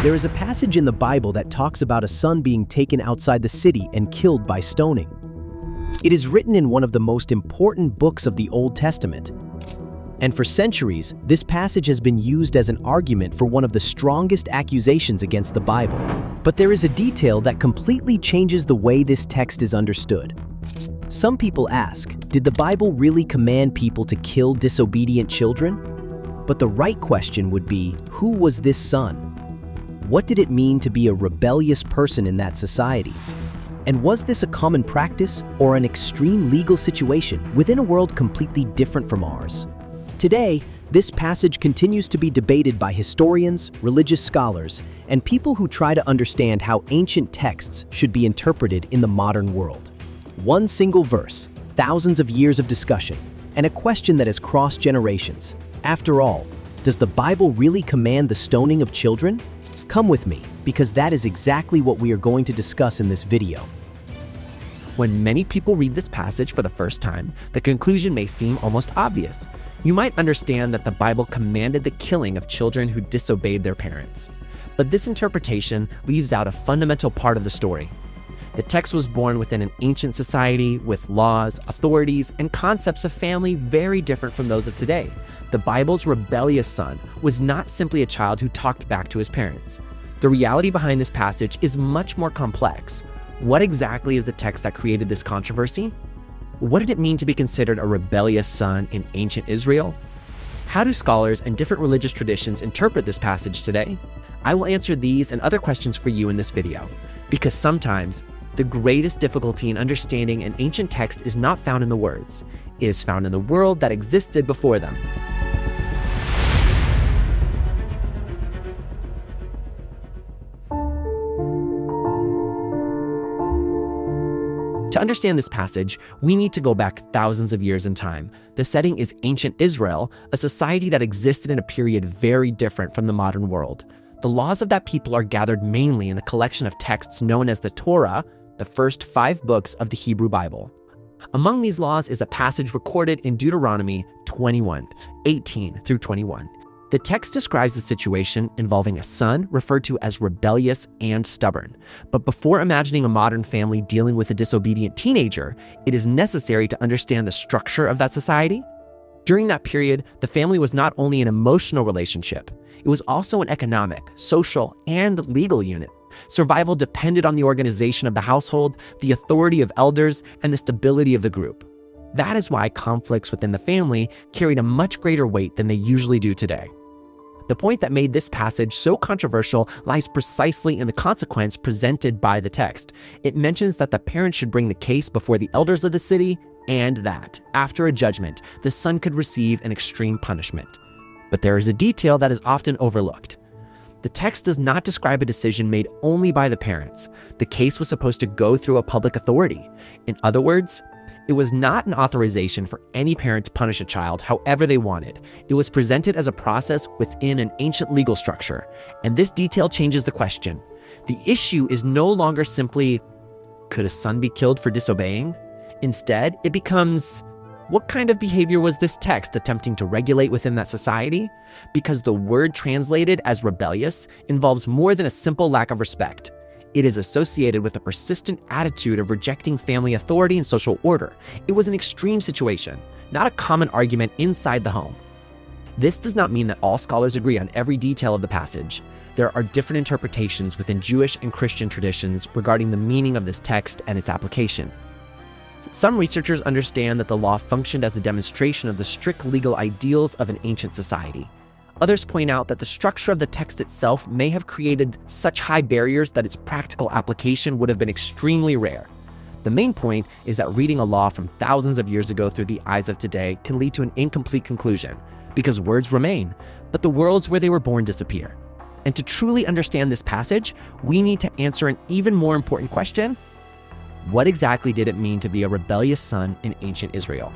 There is a passage in the Bible that talks about a son being taken outside the city and killed by stoning. It is written in one of the most important books of the Old Testament. And for centuries, this passage has been used as an argument for one of the strongest accusations against the Bible. But there is a detail that completely changes the way this text is understood. Some people ask, did the Bible really command people to kill disobedient children? But the right question would be, who was this son? What did it mean to be a rebellious person in that society? And was this a common practice or an extreme legal situation within a world completely different from ours? Today, this passage continues to be debated by historians, religious scholars, and people who try to understand how ancient texts should be interpreted in the modern world. One single verse, thousands of years of discussion, and a question that has crossed generations. After all, does the Bible really command the stoning of children? Come with me, because that is exactly what we are going to discuss in this video. When many people read this passage for the first time, the conclusion may seem almost obvious. You might understand that the Bible commanded the killing of children who disobeyed their parents. But this interpretation leaves out a fundamental part of the story. The text was born within an ancient society with laws, authorities, and concepts of family very different from those of today. The Bible's rebellious son was not simply a child who talked back to his parents. The reality behind this passage is much more complex. What exactly is the text that created this controversy? What did it mean to be considered a rebellious son in ancient Israel? How do scholars and different religious traditions interpret this passage today? I will answer these and other questions for you in this video, because sometimes the greatest difficulty in understanding an ancient text is not found in the words. It is found in the world that existed before them. To understand this passage, we need to go back thousands of years in time. The setting is ancient Israel, a society that existed in a period very different from the modern world. The laws of that people are gathered mainly in a collection of texts known as the Torah, the first 5 books of the Hebrew Bible. Among these laws is a passage recorded in Deuteronomy 21:18 through 21. The text describes a situation involving a son referred to as rebellious and stubborn. But before imagining a modern family dealing with a disobedient teenager, it is necessary to understand the structure of that society. During that period, the family was not only an emotional relationship, it was also an economic, social, and legal unit. Survival depended on the organization of the household, the authority of elders, and the stability of the group. That is why conflicts within the family carried a much greater weight than they usually do today. The point that made this passage so controversial lies precisely in the consequence presented by the text. It mentions that the parents should bring the case before the elders of the city, and that, after a judgment, the son could receive an extreme punishment. But there is a detail that is often overlooked. The text does not describe a decision made only by the parents. The case was supposed to go through a public authority. In other words, it was not an authorization for any parent to punish a child however they wanted. It was presented as a process within an ancient legal structure. And this detail changes the question. The issue is no longer simply, could a son be killed for disobeying? Instead, it becomes, what kind of behavior was this text attempting to regulate within that society? Because the word translated as rebellious involves more than a simple lack of respect. It is associated with a persistent attitude of rejecting family authority and social order. It was an extreme situation, not a common argument inside the home. This does not mean that all scholars agree on every detail of the passage. There are different interpretations within Jewish and Christian traditions regarding the meaning of this text and its application. Some researchers understand that the law functioned as a demonstration of the strict legal ideals of an ancient society. Others point out that the structure of the text itself may have created such high barriers that its practical application would have been extremely rare. The main point is that reading a law from thousands of years ago through the eyes of today can lead to an incomplete conclusion, because words remain, but the worlds where they were born disappear. And to truly understand this passage, we need to answer an even more important question. What exactly did it mean to be a rebellious son in ancient Israel?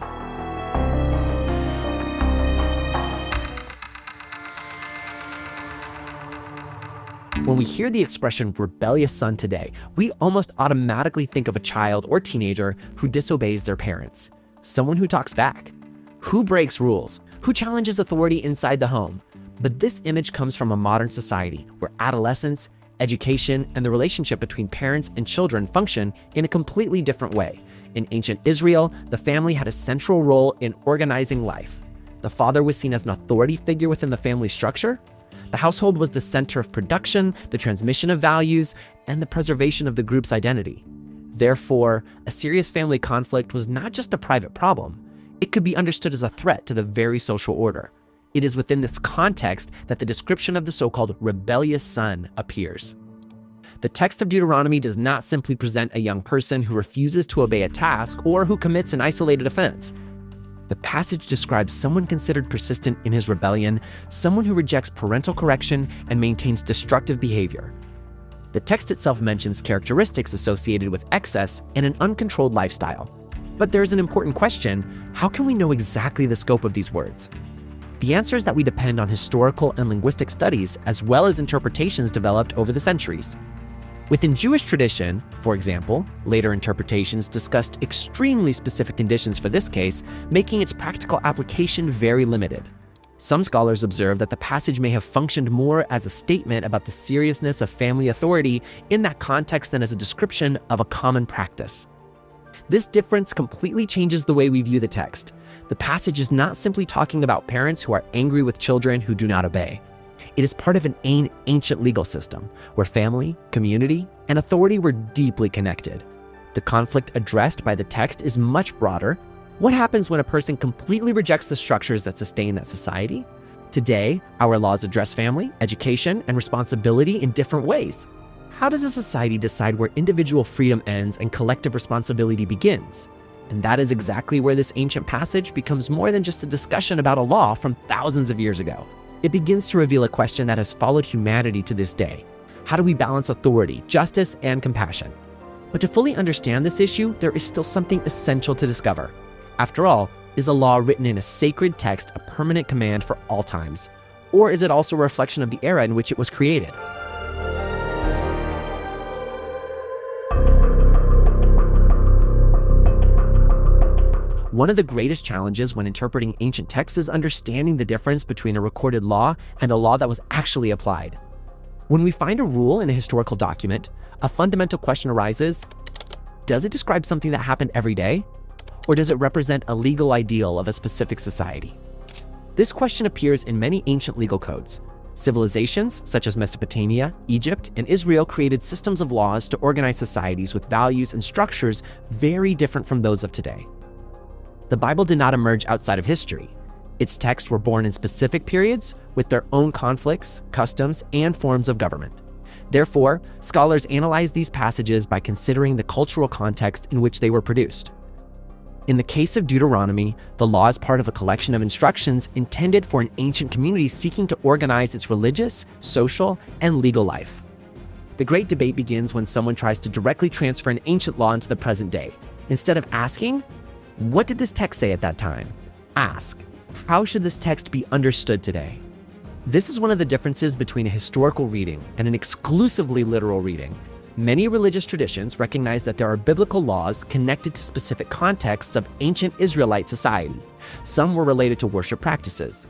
When we hear the expression rebellious son today, we almost automatically think of a child or teenager who disobeys their parents. Someone who talks back. Who breaks rules? Who challenges authority inside the home? But this image comes from a modern society where adolescence, education, and the relationship between parents and children function in a completely different way. In ancient Israel, the family had a central role in organizing life. The father was seen as an authority figure within the family structure. The household was the center of production, the transmission of values, and the preservation of the group's identity. Therefore, a serious family conflict was not just a private problem. It could be understood as a threat to the very social order. It is within this context that the description of the so-called rebellious son appears. The text of Deuteronomy does not simply present a young person who refuses to obey a task or who commits an isolated offense. The passage describes someone considered persistent in his rebellion, someone who rejects parental correction and maintains destructive behavior. The text itself mentions characteristics associated with excess and an uncontrolled lifestyle. But there's an important question: how can we know exactly the scope of these words? The answer is that we depend on historical and linguistic studies as well as interpretations developed over the centuries. Within Jewish tradition, for example, later interpretations discussed extremely specific conditions for this case, making its practical application very limited. Some scholars observe that the passage may have functioned more as a statement about the seriousness of family authority in that context than as a description of a common practice. This difference completely changes the way we view the text. The passage is not simply talking about parents who are angry with children who do not obey. It is part of an ancient legal system where family, community, and authority were deeply connected. The conflict addressed by the text is much broader. What happens when a person completely rejects the structures that sustain that society? Today, our laws address family, education, and responsibility in different ways. How does a society decide where individual freedom ends and collective responsibility begins? And that is exactly where this ancient passage becomes more than just a discussion about a law from thousands of years ago. It begins to reveal a question that has followed humanity to this day. How do we balance authority, justice, and compassion? But to fully understand this issue, there is still something essential to discover. After all, is a law written in a sacred text a permanent command for all times? Or is it also a reflection of the era in which it was created? One of the greatest challenges when interpreting ancient texts is understanding the difference between a recorded law and a law that was actually applied. When we find a rule in a historical document, a fundamental question arises: does it describe something that happened every day? Or does it represent a legal ideal of a specific society? This question appears in many ancient legal codes. Civilizations such as Mesopotamia, Egypt, and Israel created systems of laws to organize societies with values and structures very different from those of today. The Bible did not emerge outside of history. Its texts were born in specific periods with their own conflicts, customs, and forms of government. Therefore, scholars analyze these passages by considering the cultural context in which they were produced. In the case of Deuteronomy, the law is part of a collection of instructions intended for an ancient community seeking to organize its religious, social, and legal life. The great debate begins when someone tries to directly transfer an ancient law into the present day. Instead of asking, "What did this text say at that time?" ask, "How should this text be understood today?" This is one of the differences between a historical reading and an exclusively literal reading. Many religious traditions recognize that there are biblical laws connected to specific contexts of ancient Israelite society. Some were related to worship practices.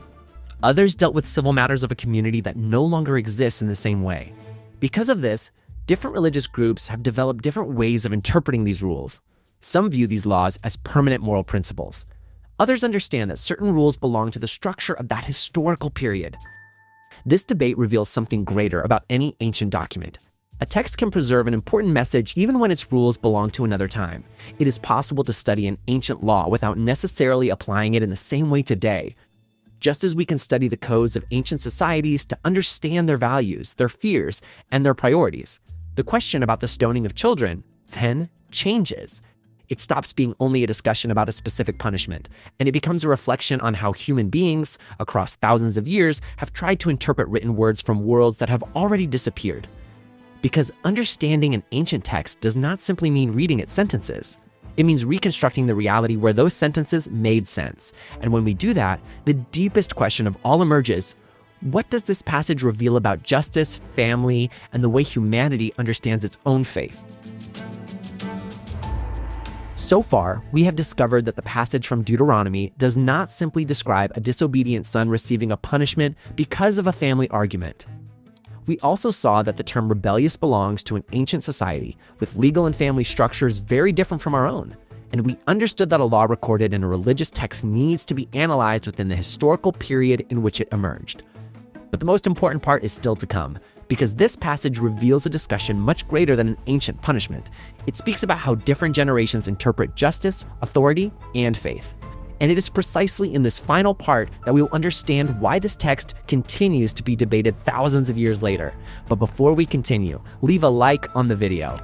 Others dealt with civil matters of a community that no longer exists in the same way. Because of this, different religious groups have developed different ways of interpreting these rules. Some view these laws as permanent moral principles. Others understand that certain rules belong to the structure of that historical period. This debate reveals something greater about any ancient document. A text can preserve an important message even when its rules belong to another time. It is possible to study an ancient law without necessarily applying it in the same way today. Just as we can study the codes of ancient societies to understand their values, their fears, and their priorities, the question about the stoning of children then changes. It stops being only a discussion about a specific punishment, and it becomes a reflection on how human beings, across thousands of years, have tried to interpret written words from worlds that have already disappeared. Because understanding an ancient text does not simply mean reading its sentences. It means reconstructing the reality where those sentences made sense. And when we do that, the deepest question of all emerges: what does this passage reveal about justice, family, and the way humanity understands its own faith? So far, we have discovered that the passage from Deuteronomy does not simply describe a disobedient son receiving a punishment because of a family argument. We also saw that the term rebellious belongs to an ancient society with legal and family structures very different from our own. And we understood that a law recorded in a religious text needs to be analyzed within the historical period in which it emerged. But the most important part is still to come, because this passage reveals a discussion much greater than an ancient punishment. It speaks about how different generations interpret justice, authority, and faith. And it is precisely in this final part that we will understand why this text continues to be debated thousands of years later. But before we continue, leave a like on the video.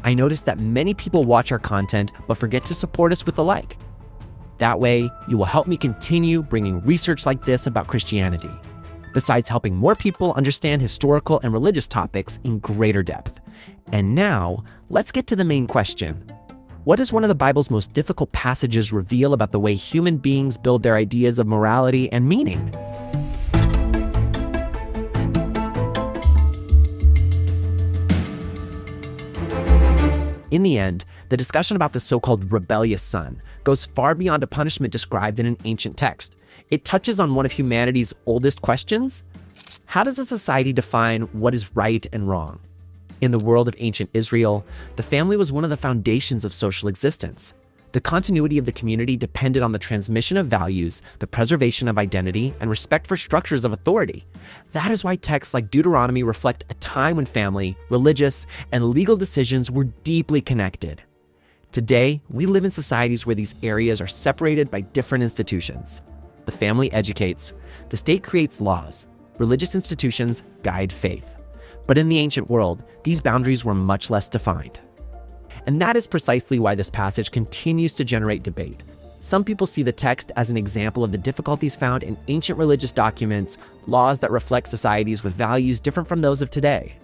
I noticed that many people watch our content but forget to support us with a like. That way, you will help me continue bringing research like this about Christianity, besides helping more people understand historical and religious topics in greater depth. And now, let's get to the main question. What does one of the Bible's most difficult passages reveal about the way human beings build their ideas of morality and meaning? In the end, the discussion about the so-called rebellious son goes far beyond a punishment described in an ancient text. It touches on one of humanity's oldest questions. How does a society define what is right and wrong? In the world of ancient Israel, the family was one of the foundations of social existence. The continuity of the community depended on the transmission of values, the preservation of identity, and respect for structures of authority. That is why texts like Deuteronomy reflect a time when family, religious, and legal decisions were deeply connected. Today, we live in societies where these areas are separated by different institutions. The family educates, the state creates laws, religious institutions guide faith. But in the ancient world, these boundaries were much less defined. And that is precisely why this passage continues to generate debate. Some people see the text as an example of the difficulties found in ancient religious documents, laws that reflect societies with values different from those of today.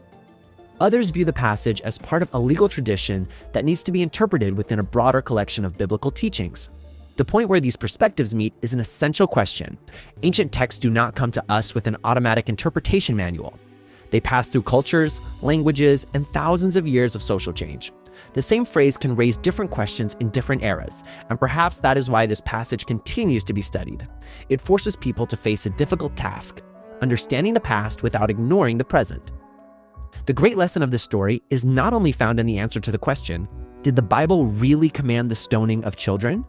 Others view the passage as part of a legal tradition that needs to be interpreted within a broader collection of biblical teachings. The point where these perspectives meet is an essential question. Ancient texts do not come to us with an automatic interpretation manual. They pass through cultures, languages, and thousands of years of social change. The same phrase can raise different questions in different eras, and perhaps that is why this passage continues to be studied. It forces people to face a difficult task, understanding the past without ignoring the present. The great lesson of this story is not only found in the answer to the question, did the Bible really command the stoning of children?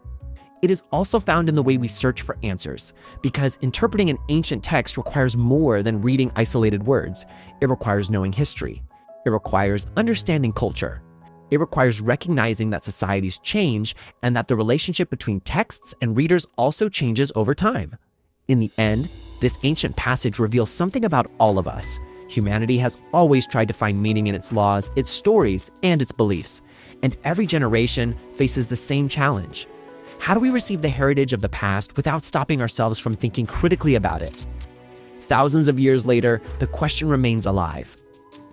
It is also found in the way we search for answers, because interpreting an ancient text requires more than reading isolated words. It requires knowing history. It requires understanding culture. It requires recognizing that societies change and that the relationship between texts and readers also changes over time. In the end, this ancient passage reveals something about all of us. Humanity has always tried to find meaning in its laws, its stories, and its beliefs. And every generation faces the same challenge. How do we receive the heritage of the past without stopping ourselves from thinking critically about it? Thousands of years later, the question remains alive.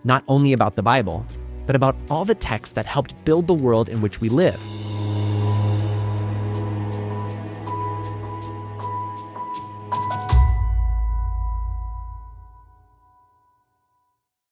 Not only about the Bible, but about all the texts that helped build the world in which we live.